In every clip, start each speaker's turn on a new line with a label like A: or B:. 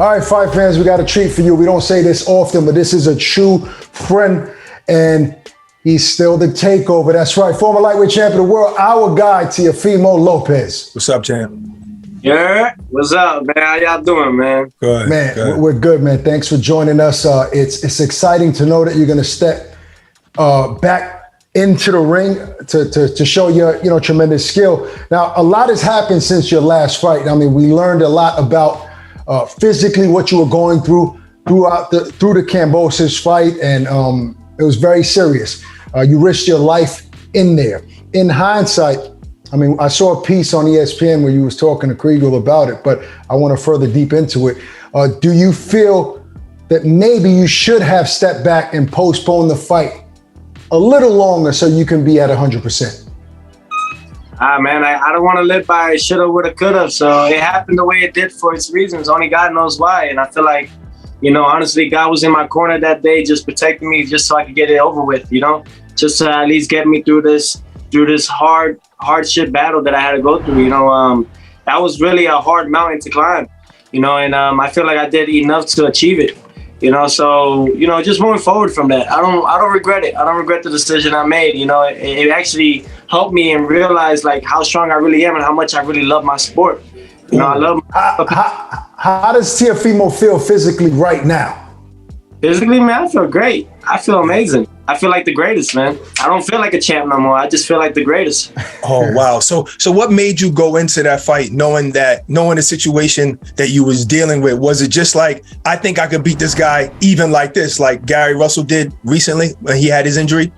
A: All right, fight fans, we got a treat for you. We don't say this often, but this is a true friend, and he's still the takeover. That's right, former lightweight champion of the world, our guy, Teofimo Lopez.
B: What's up, champ?
C: Yeah, what's up, man? How y'all doing, man?
B: Good.
A: Man,
B: good.
A: We're good, man. Thanks for joining us. It's exciting to know that you're going to step back into the ring to show your tremendous skill. Now, a lot has happened since your last fight. I mean, we learned a lot about physically what you were going through the Kambosos fight, and it was very serious. You risked your life in there. In hindsight, I mean, I saw a piece on ESPN where you was talking to Kriegel about it, but I want to further deep into it. Do you feel that maybe you should have stepped back and postponed the fight a little longer so you can be at 100%?
C: Man, I don't want to live by shoulda, woulda, coulda. So it happened the way it did for its reasons. Only God knows why. And I feel like, honestly, God was in my corner that day, just protecting me, just so I could get it over with. Just to at least get me through this hardship battle that I had to go through. That was really a hard mountain to climb. And I feel like I did enough to achieve it. So just moving forward from that, I don't regret it. I don't regret the decision I made. It actually helped me and realize like how strong I really am and how much I really love my sport. I love.
A: How does Teofimo feel physically right now?
C: Physically, man, I feel great. I feel amazing. I feel like the greatest, man. I don't feel like a champ no more. I just feel like the greatest.
B: Oh, wow. So what made you go into that fight knowing the situation that you was dealing with? Was it just like, I think I could beat this guy even like this, like Gary Russell did recently when he had his injury?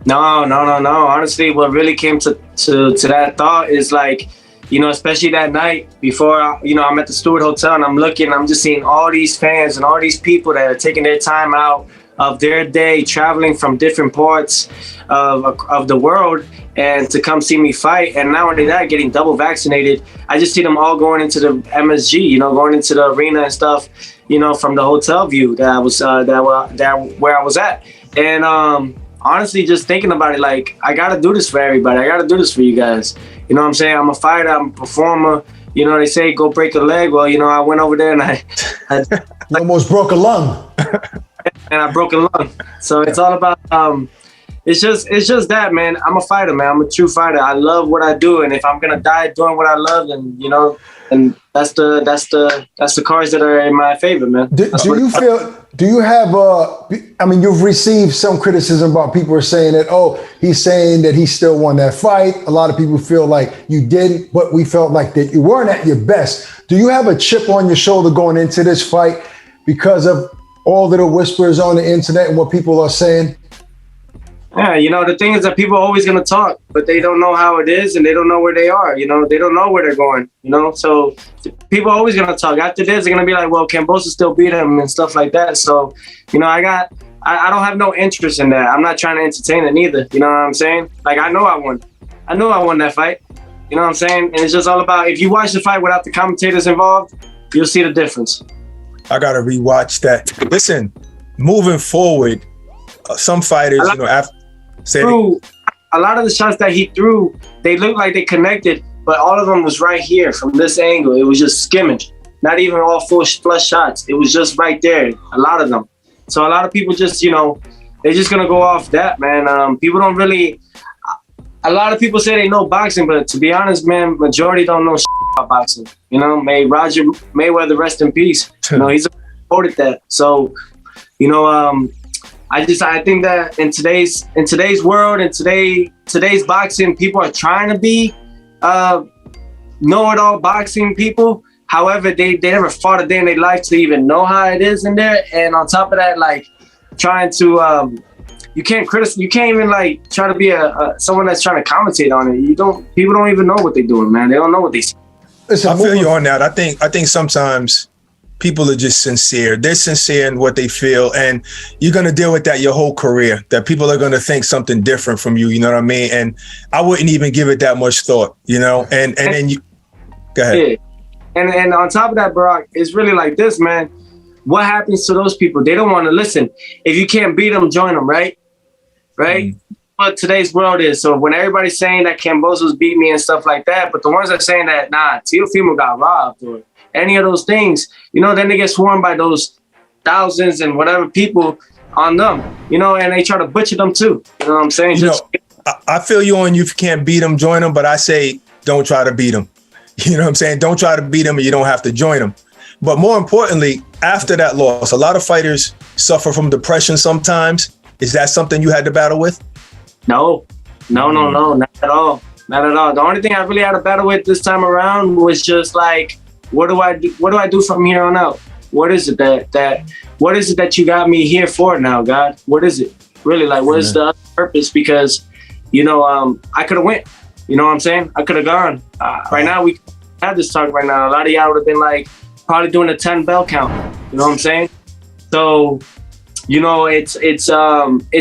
C: No. Honestly, what really came to that thought is like, especially that night before, I'm at the Stewart Hotel and I'm just seeing all these fans and all these people that are taking their time out of their day, traveling from different parts of the world and to come see me fight. And not only that, getting double vaccinated. I just see them all going into the MSG, going into the arena and stuff, from the hotel view that I was where I was at. And honestly, just thinking about it, like, I got to do this for everybody. I got to do this for you guys. You know what I'm saying? I'm a fighter. I'm a performer. They say go break a leg. Well, I went over there and I
A: almost broke a lung.
C: And I broke a lung. So it's all about it's just that, man. I'm a fighter, man. I'm a true fighter. I love what I do, and if I'm gonna die doing what I love, then and that's the cards that are in my favor, man.
A: Do you have I mean, you've received some criticism about people are saying that, he's saying that he still won that fight. A lot of people feel like you didn't, but we felt like that you weren't at your best. Do you have a chip on your shoulder going into this fight because of all the whispers on the internet and what people are saying?
C: Yeah, the thing is that people are always going to talk, but they don't know how it is and they don't know where they are. They don't know where they're going, So people are always going to talk. After this, they're going to be like, well, Kambosos still beat him and stuff like that. So, I don't have no interest in that. I'm not trying to entertain it neither. You know what I'm saying? Like, I know I won. I knew I won that fight. You know what I'm saying? And it's just all about, if you watch the fight without the commentators involved, you'll see the difference.
B: I got to rewatch that. Listen, moving forward, some fighters,
C: a lot of the shots that he threw, they looked like they connected, but all of them was right here from this angle. It was just skimming, not even all full flush shots. It was just right there, a lot of them. So a lot of people just, they're just going to go off that, man. People don't really, a lot of people say they know boxing, but to be honest, man, majority don't know about boxing. May Roger Mayweather rest in peace. He's quoted that. So, I think that in today's world, in today's boxing, people are trying to be know-it-all boxing people. However, they never fought a day in their life to even know how it is in there. And on top of that, like trying to you can't even like try to be someone that's trying to commentate on it. People don't even know what they're doing, man. They don't know what they say.
B: Listen, I feel you on that. I think sometimes people are just sincere. They're sincere in what they feel, and you're going to deal with that your whole career, that people are going to think something different from you, you know what I mean? And I wouldn't even give it that much thought, and then you, go ahead. Yeah.
C: And on top of that, Barack, it's really like this, man. What happens to those people? They don't want to listen. If you can't beat them, join them, right? Right? What today's world is. So when everybody's saying that Kambosos beat me and stuff like that, but the ones that are saying that, nah, Teofimo got robbed, or any of those things, then they get swarmed by those thousands and whatever people on them, and they try to butcher them too. You know what I'm saying?
B: I feel you on you can't beat them, join them, but I say don't try to beat them. You know what I'm saying? Don't try to beat them and you don't have to join them. But more importantly, after that loss, a lot of fighters suffer from depression sometimes. Is that something you had to battle with?
C: No, not at all. Not at all. The only thing I really had to battle with this time around was just like, what do I do? What do I do from here on out? What is it what is it that you got me here for now, God? What is it? Really, like, what is the other purpose? Because, I could have went. You know what I'm saying? I could have gone. Right now, we had this talk right now. A lot of y'all would have been like, probably doing a 10 bell count. You know what I'm saying? So, it's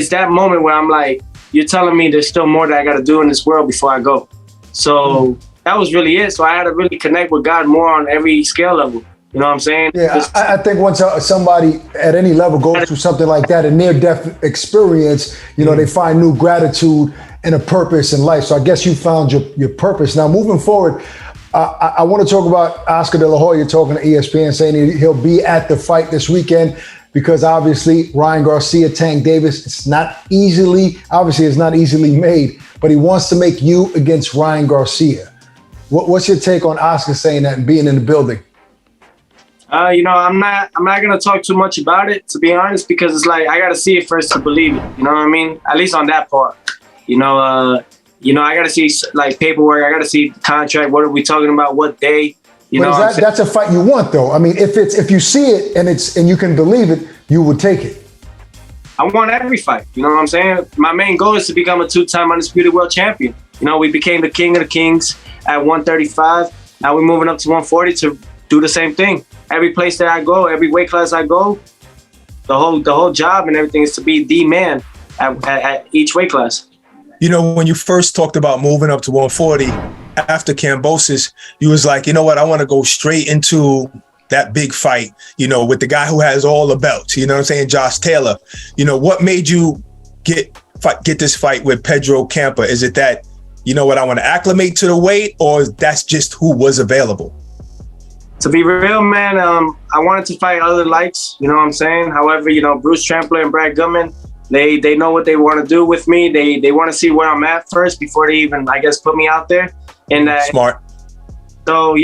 C: that moment where I'm like, you're telling me there's still more that I got to do in this world before I go. So that was really it. So I had to really connect with God more on every scale level. You know what I'm saying?
A: Yeah, I think once somebody at any level goes through something like that, a near-death experience, they find new gratitude and a purpose in life. So I guess you found your purpose. Now, moving forward, I want to talk about Oscar De La Hoya talking to ESPN, saying he'll be at the fight this weekend because obviously Ryan Garcia, Tank Davis, it's not easily made, but he wants to make you against Ryan Garcia. What's your take on Oscar saying that and being in the building?
C: I'm not gonna talk too much about it, to be honest, because it's like I gotta see it first to believe it. You know what I mean? At least on that part. I gotta see like paperwork. I gotta see the contract. What are we talking about? What day?
A: That's a fight you want, though. I mean, if you see it and you can believe it, you would take it.
C: I want every fight. You know what I'm saying? My main goal is to become a 2-time undisputed world champion. We became the king of the kings at 135. Now we're moving up to 140 to do the same thing. Every place that I go, every weight class I go, the whole job and everything is to be the man at each weight class.
B: When you first talked about moving up to 140 after Kambosos, you was like, you know what, I want to go straight into that big fight, with the guy who has all the belts, you know what I'm saying, Josh Taylor. What made you get this fight with Pedro Campa? Is it that, I want to acclimate to the weight, or that's just who was available?
C: To be real, man, I wanted to fight other lights, you know what I'm saying? However, Bruce Trampler and Brad Gutman, they know what they want to do with me. They want to see where I'm at first before they even, I guess, put me out there. And
B: smart.
C: So,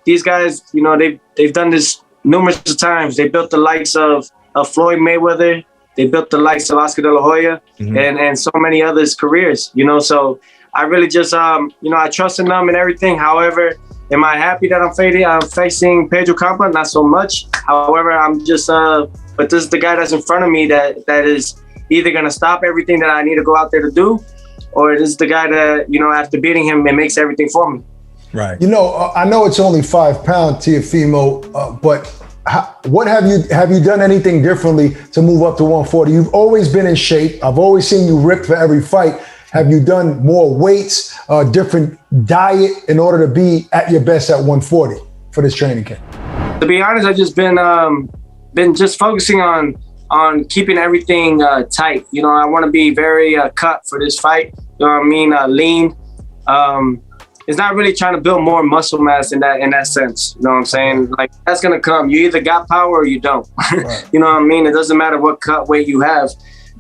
C: these guys, they've done this numerous times. They built the likes of Floyd Mayweather. They built the likes of Oscar De La Hoya and so many others' careers, So I really just, I trust in them and everything. However, am I happy that I'm facing Pedro Campa? Not so much. However, I'm just, but this is the guy that's in front of me that is either going to stop everything that I need to go out there to do, or this is the guy that, after beating him, it makes everything for me.
B: Right.
A: I know it's only 5 pounds, Teofimo, but what have you done anything differently to move up to 140? You've always been in shape. I've always seen you ripped for every fight. Have you done more weights, different diet in order to be at your best at 140 for this training camp?
C: To be honest, I've just been just focusing on keeping everything tight. I want to be very cut for this fight. You know what I mean? Lean. It's not really trying to build more muscle mass in that sense. You know what I'm saying? Like, that's gonna come. You either got power or you don't. Right. You know what I mean? It doesn't matter what cut weight you have.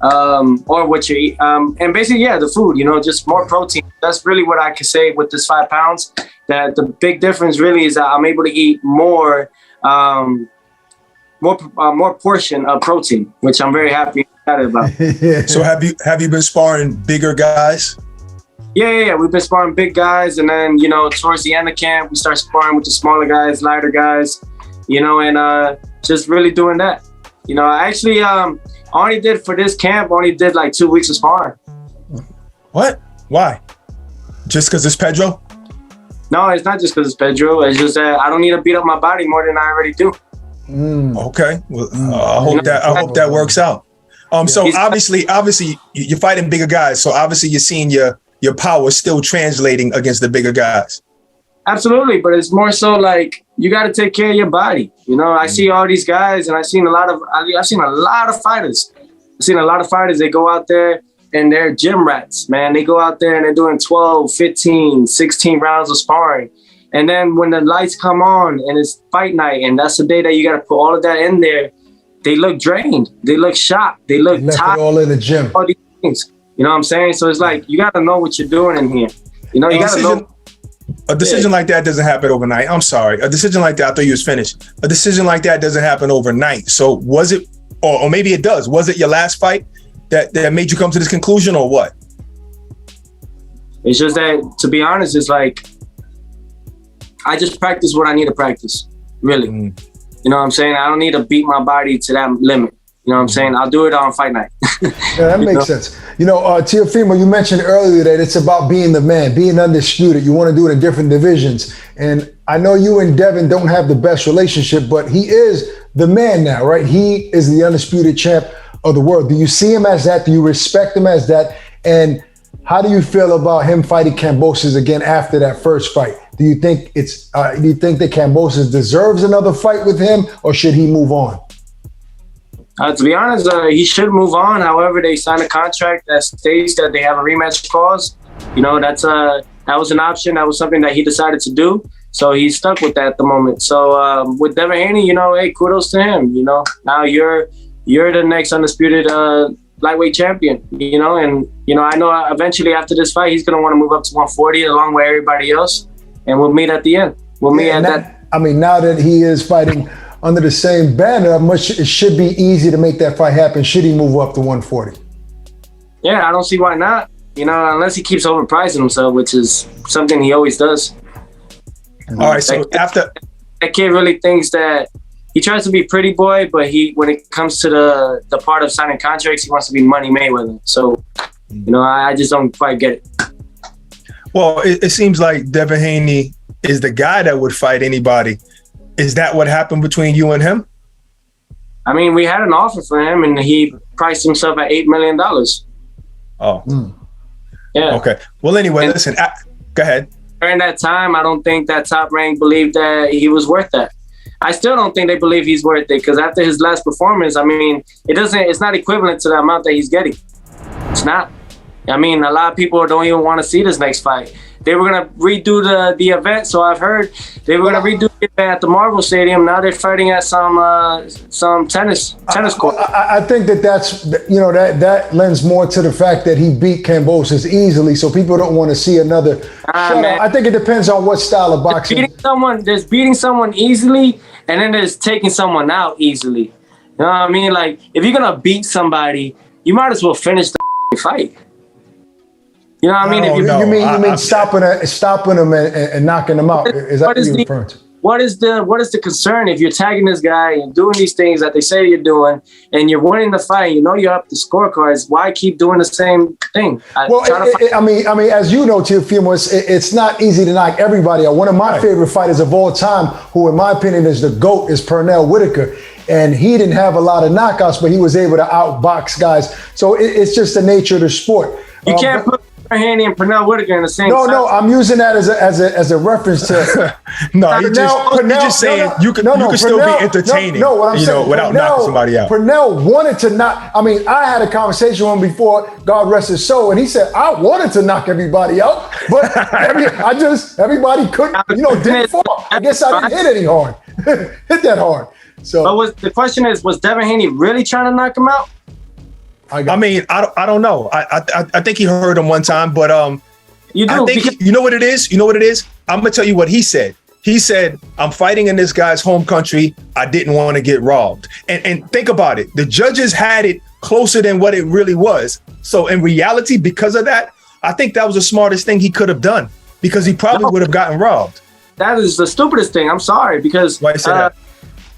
C: Or what you eat. And basically, the food, just more protein. That's really what I can say with this 5 pounds. That the big difference really is that I'm able to eat more portion of protein, which I'm very happy and excited about.
B: So have you been sparring bigger guys?
C: Yeah. We've been sparring big guys, and then, towards the end of camp, we start sparring with the smaller guys, lighter guys, and just really doing that. I actually, only did for this camp, like 2 weeks of sparring.
B: What? Why? Just because it's Pedro?
C: No, it's not just because it's Pedro. It's just that I don't need to beat up my body more than I already do.
B: Okay. Well, I hope that works out. So obviously you're fighting bigger guys. So obviously you're seeing your power still translating against the bigger guys.
C: Absolutely, but it's more so like you got to take care of your body. I see all these guys, and I've seen a lot of fighters. They go out there and they're gym rats, man. They go out there and they're doing 12, 15, 16 rounds of sparring. And then when the lights come on and it's fight night, and that's the day that you got to put all of that in there, they look drained. They look shocked. They look tired.
A: All in the gym.
C: All these things. You know what I'm saying? So it's like, you got to know what you're doing in here. You know, you got to know.
B: A decision like that doesn't happen overnight. I'm sorry. A decision like that, I thought you was finished. A decision like that doesn't happen overnight. So was it, or maybe it does, was it your last fight that made you come to this conclusion, or what?
C: It's just that, to be honest, it's like, I just practice what I need to practice, really. You know what I'm saying? I don't need to beat my body to that limit. You know what I'm saying? I'll do it on fight night.
A: Yeah, that makes sense. You know, Teofimo, you mentioned earlier that it's about being the man, being undisputed. You want to do it in different divisions. And I know you and Devin don't have the best relationship, but he is the man now, right? He is the undisputed champ of the world. Do you see him as that? Do you respect him as that? And how do you feel about him fighting Kambosos again after that first fight? Do you think do you think that Kambosos deserves another fight with him, or should he move on?
C: To be honest, he should move on. However, they signed a contract that states that they have a rematch clause. You know, that was an option. That was something that he decided to do. So he's stuck with that at the moment. So with Devin Haney, you know, hey, kudos to him. You know, now you're the next undisputed lightweight champion. You know, and you know, I know eventually after this fight, he's gonna want to move up to 140 along with everybody else, and we'll meet at the end. We'll meet at that.
A: I mean, now that he is fighting under the same banner, it should be easy to make that fight happen. Should he move up to 140?
C: Yeah, I don't see why not. You know, unless he keeps overpricing himself, which is something he always does.
B: All right, so after
C: that kid really thinks that he tries to be pretty boy, but when it comes to the part of signing contracts, he wants to be Money Mayweather. So, you know, I just don't quite get it.
B: Well, it seems like Devin Haney is the guy that would fight anybody. Is that what happened between you and him?
C: I mean, we had an offer for him, and he priced himself at $8 million.
B: Oh.
C: Yeah.
B: Okay. Well, anyway, listen, go ahead.
C: During that time, I don't think that Top Rank believed that he was worth that. I still don't think they believe he's worth it, because after his last performance, I mean, it's not equivalent to the amount that he's getting. It's not. I mean, a lot of people don't even want to see this next fight. They were going to redo the event, so I've heard. They were going to redo the event at the Marvel Stadium. Now they're fighting at some tennis court.
A: I think that's, you know, that lends more to the fact that he beat Kambosos easily, so people don't want to see another shutout. I think it depends on what style of boxing.
C: There's beating someone easily, and then there's taking someone out easily. You know what I mean? Like, if you're going to beat somebody, you might as well finish the fight. You know what I mean?
A: You mean stopping them and knocking them out? Is that what you're referring to?
C: What is the concern if you're tagging this guy and doing these things that they say you're doing, and you're winning the fight? You know you're up the scorecards. Why keep doing the same thing?
A: I mean, as you know, Teofimo, it's not easy to knock everybody out. One of my favorite fighters of all time, who in my opinion is the GOAT, is Pernell Whitaker. And he didn't have a lot of knockouts, but he was able to outbox guys. So it's just the nature of the sport.
C: You can't put Haney and Pernell Whitaker in the same.
A: No, I'm using that as a reference to.
B: No, you're just saying you can still be entertaining.
A: No, what I'm saying,
B: without knocking somebody out.
A: Pernell wanted to knock. I mean, I had a conversation with him before, God rest his soul, and he said I wanted to knock everybody out, but everybody couldn't. You know, didn't fall. I guess I didn't hit that hard. So,
C: but the question is, was Devin Haney really trying to knock him out?
B: I mean, I don't know. I think he heard him one time, but
C: you do.
B: I think you know what it is. You know what it is. I'm gonna tell you what he said. He said, "I'm fighting in this guy's home country. I didn't want to get robbed." And think about it. The judges had it closer than what it really was. So in reality, because of that, I think that was the smartest thing he could have done, because he probably would have gotten robbed.
C: That is the stupidest thing. I'm sorry, because
B: why you say that?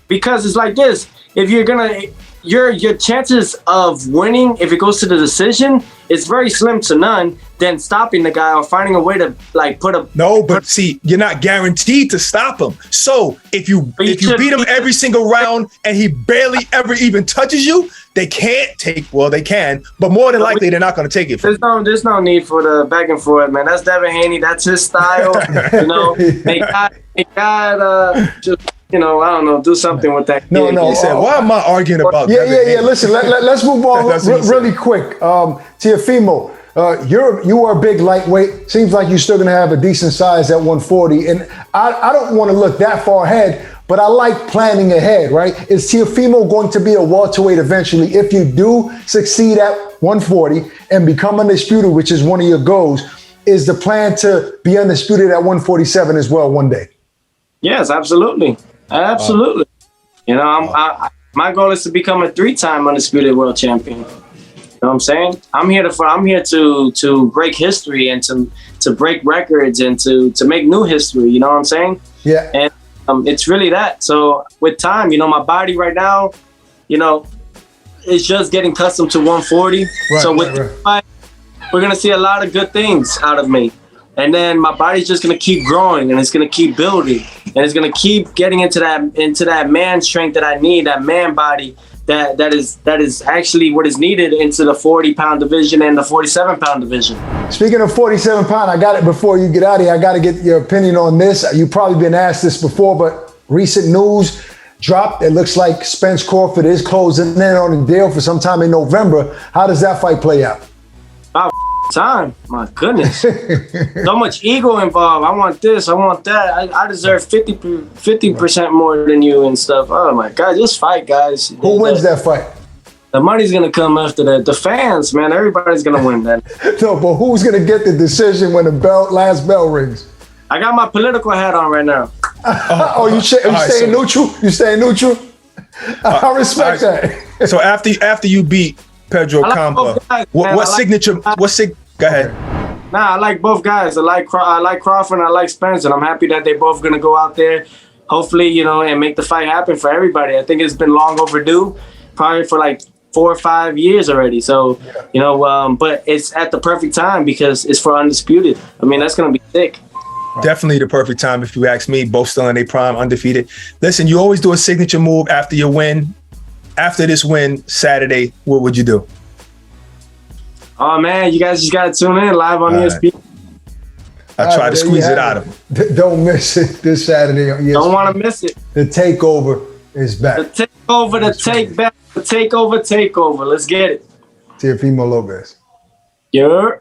C: Because it's like this. If you're gonna, your chances of winning, if it goes to the decision, is very slim to none than stopping the guy or finding a way to like put a.
B: No, but see, you're not guaranteed to stop him. So if you beat him every single round and he barely ever even touches you, they can't take. Well, they can, but more than likely they're not going to take it.
C: There's no need for the back and forth, man. That's Devin Haney. That's his style. You know, they got just. You know, I don't know, do something with that.
B: No. He said, why am I arguing about
A: Yeah. Listen, let's move on really quick. Teofimo, You are a big lightweight. Seems like you're still going to have a decent size at 140. And I don't want to look that far ahead, but I like planning ahead, right? Is Teofimo going to be a welterweight eventually if you do succeed at 140 and become undisputed, which is one of your goals? Is the plan to be undisputed at 147 as well one day?
C: Yes, absolutely. Absolutely. You know, my goal is to become a 3-time undisputed world champion. You know what I'm saying? I'm here to break history and to break records and to make new history. You know what I'm saying?
A: Yeah.
C: And it's really that. So with time, you know, my body right now, you know, is just getting accustomed to 140.
A: Right,
C: so with the fight, we're gonna see a lot of good things out of me. And then my body's just gonna keep growing and it's gonna keep building and it's gonna keep getting into that man strength that I need, that man body that is actually what is needed into the 40-pound division and the 47-pound division.
A: Speaking of 47-pound, I got it before you get out of here. I got to get your opinion on this. You've probably been asked this before, but recent news dropped. It looks like Spence Crawford is closing in on a deal for sometime in November. How does that fight play out?
C: About time. My goodness. So much ego involved. I want this. I want that. I deserve 50% more than you and stuff. Oh, my God. Just fight, guys.
A: Who wins that fight?
C: The money's going to come after that. The fans, man. Everybody's going to win that.
A: No, but who's going to get the decision when the last bell rings?
C: I got my political hat on right now.
A: You staying neutral? You staying neutral? I respect that.
B: So after you beat Pedro Campa, go ahead.
C: Nah, I like both guys. I like Crawford and I like Spence, and I'm happy that they both gonna go out there, hopefully, you know, and make the fight happen for everybody. I think it's been long overdue, probably for like 4 or 5 years already. So, you know, but it's at the perfect time because it's for undisputed. I mean, that's gonna be sick.
B: Definitely the perfect time if you ask me. Both still in their prime, undefeated. Listen, you always do a signature move after your win. After this win Saturday, what would you do?
C: Oh, man, you guys just got to tune in live on ESPN.
B: I tried to squeeze it out of him.
A: Don't miss it this Saturday on ESPN.
C: Don't want to miss it.
A: The takeover is back.
C: The takeover, the takeover. Let's get it.
A: Teofimo Lopez.
C: Yeah.